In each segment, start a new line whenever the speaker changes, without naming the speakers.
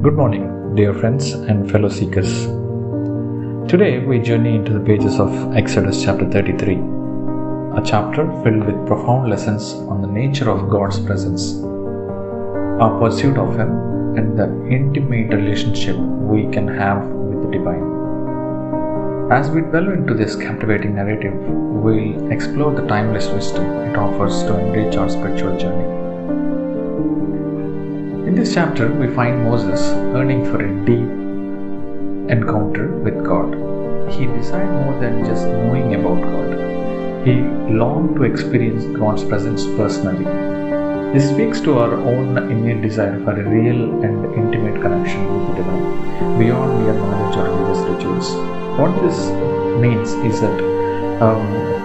Good morning, dear friends and fellow seekers. Today we journey into the pages of Exodus chapter 33, a chapter filled with profound lessons on the nature of God's presence, our pursuit of Him, and the intimate relationship we can have with the divine. As we delve into this captivating narrative, we'll explore the timeless wisdom it offers to enrich our spiritual journey. In this chapter, we find Moses yearning for a deep encounter with God. He desired more than just knowing about God. He longed to experience God's presence personally. This speaks to our own innate desire for a real and intimate connection with the divine, beyond mere knowledge or religious rituals. What this means is that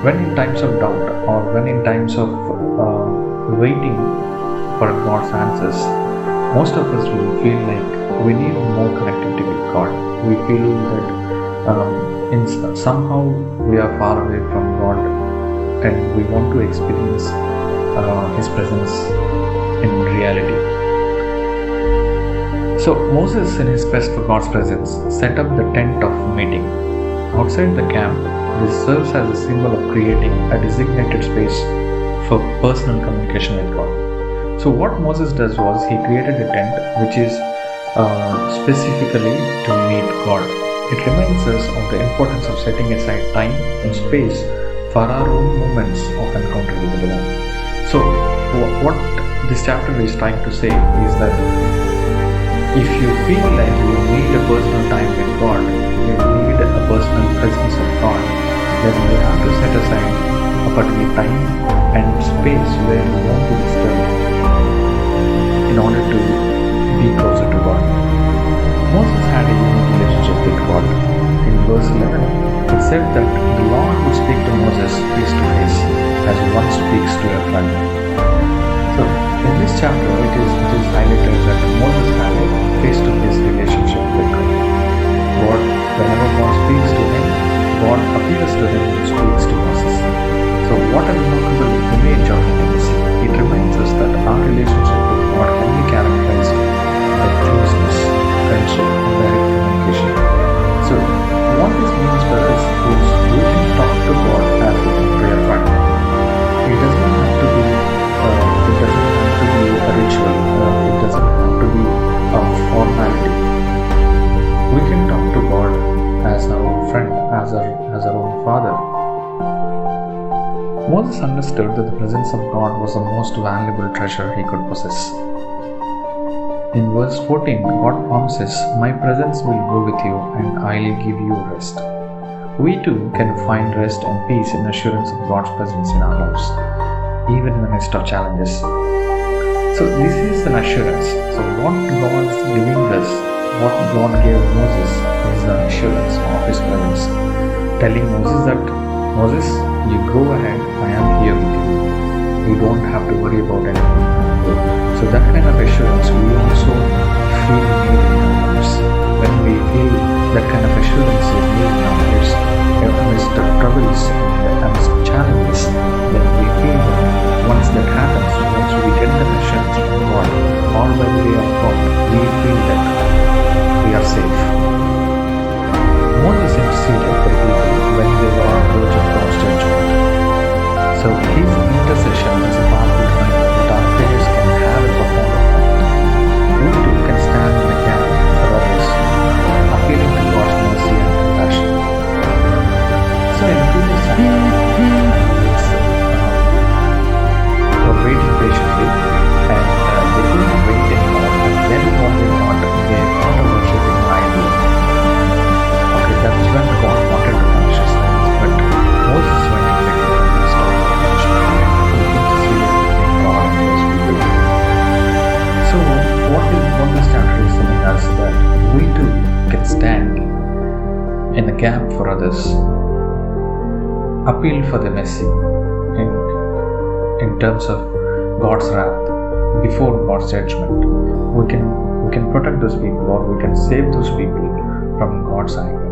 when in times of doubt or when in times of waiting for God's answers, most of us will feel like we need more connectivity with God. We feel that somehow we are far away from God and we want to experience His presence in reality. So Moses, in his quest for God's presence, set up the tent of meeting. Outside the camp, this serves as a symbol of creating a designated space for personal communication with God. So what Moses does was he created a tent which is specifically to meet God. It reminds us of the importance of setting aside time and space for our own moments of encounter with the divine. So what this chapter is trying to say is that if you feel like you need a personal time with God, you need a personal presence of God, then you have to set aside a particular time and space where you want to disturb in order to be closer to God. Moses had a unique relationship with God. In verse 11, it said that the Lord would speak to Moses face to face as one speaks to a friend. So, in this chapter, it is highlighted that Moses had a face-to-face relationship with God. Whenever God speaks to him, God appears to him and speaks to Moses. So, what a remarkable image of intimacy. It reminds us that our relationship with God can be characterized by closeness, friendship, and direct communication. So, what this means for us is we can talk to God as we can pray a friend. It doesn't have to be a ritual. It doesn't have to be a formality. We can talk to God as our own friend, as our own Father. Moses understood that the presence of God was the most valuable treasure he could possess. In verse 14, God promises, "My presence will go with you and I'll give you rest." We too can find rest and peace in assurance of God's presence in our lives, even in the midst of challenges. So this is an assurance. So what God is giving us, what God gave Moses, is the assurance of His presence, telling Moses that, "Moses, you go ahead, I am here with you. You don't have to worry about anything." So that kind of assurance we also feel needed in our lives. When we feel that kind of assurance is needed in our lives, amidst the troubles and amidst challenges, then we feel that once that happens, once we get that assurance from God, or by the way of God, we feel that we are safe. Moses interceded for the people when they were on the verge of God's judgment. So his intercession is a powerful reminder that our prayers can have a profound effect. We too can stand in the gap for others, appealing to God's mercy and compassion. So in previous chapter, were waiting patiently and they couldn't wait anymore, and then what they thought, they thought of worshipping an idol. Okay, that's when God wanted to punish Israel, but Moses went in the midst of punishment. He interceded between God and His people. So what this chapter is telling us that we too can stand in the gap for others, appeal for the mercy in terms of God's wrath before God's judgment. We can protect those people, or we can save those people from God's anger.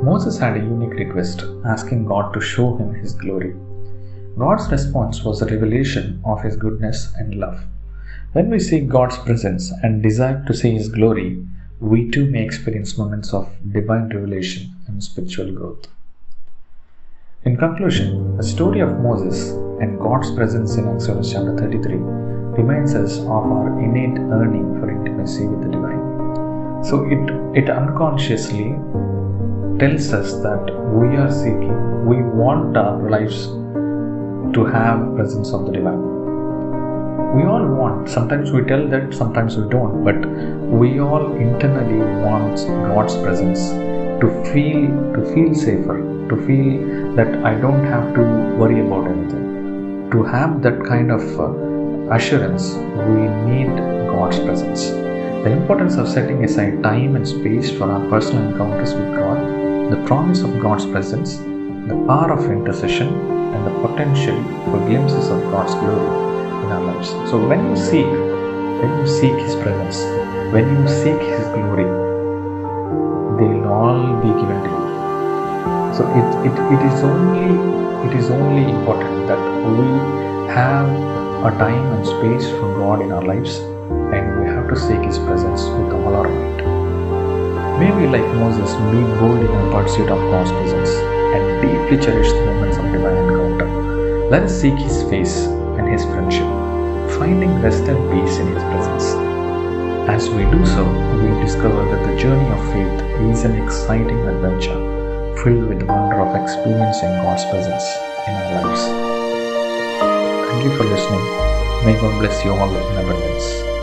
Moses had a unique request, asking God to show him His glory. God's response was a revelation of His goodness and love. When we seek God's presence and desire to see His glory, we too may experience moments of divine revelation and spiritual growth. In conclusion, the story of Moses and God's presence in Exodus chapter 33 reminds us of our innate yearning for intimacy with the divine. So it unconsciously tells us that we want our lives to have presence of the divine. We all want, sometimes we tell that, sometimes we don't, but we all internally want God's presence to feel safer, to feel that I don't have to worry about anything. To have that kind of assurance, we need God's presence. The importance of setting aside time and space for our personal encounters with God, the promise of God's presence, the power of intercession, and the potential for glimpses of God's glory in our lives. So when you seek His presence, when you seek His glory, they will all be given to you. So it is only important that we have a time and space for God in our lives, and we have to seek His presence with all our might. May we, like Moses, be bold in our pursuit of God's presence and deeply cherish the moments of divine encounter. Let us seek His face and His friendship, finding rest and peace in His presence. As we do so, we discover that the journey of faith is an exciting adventure filled with the wonder of experiencing God's presence in our lives. Thank you for listening. May God bless you all in abundance.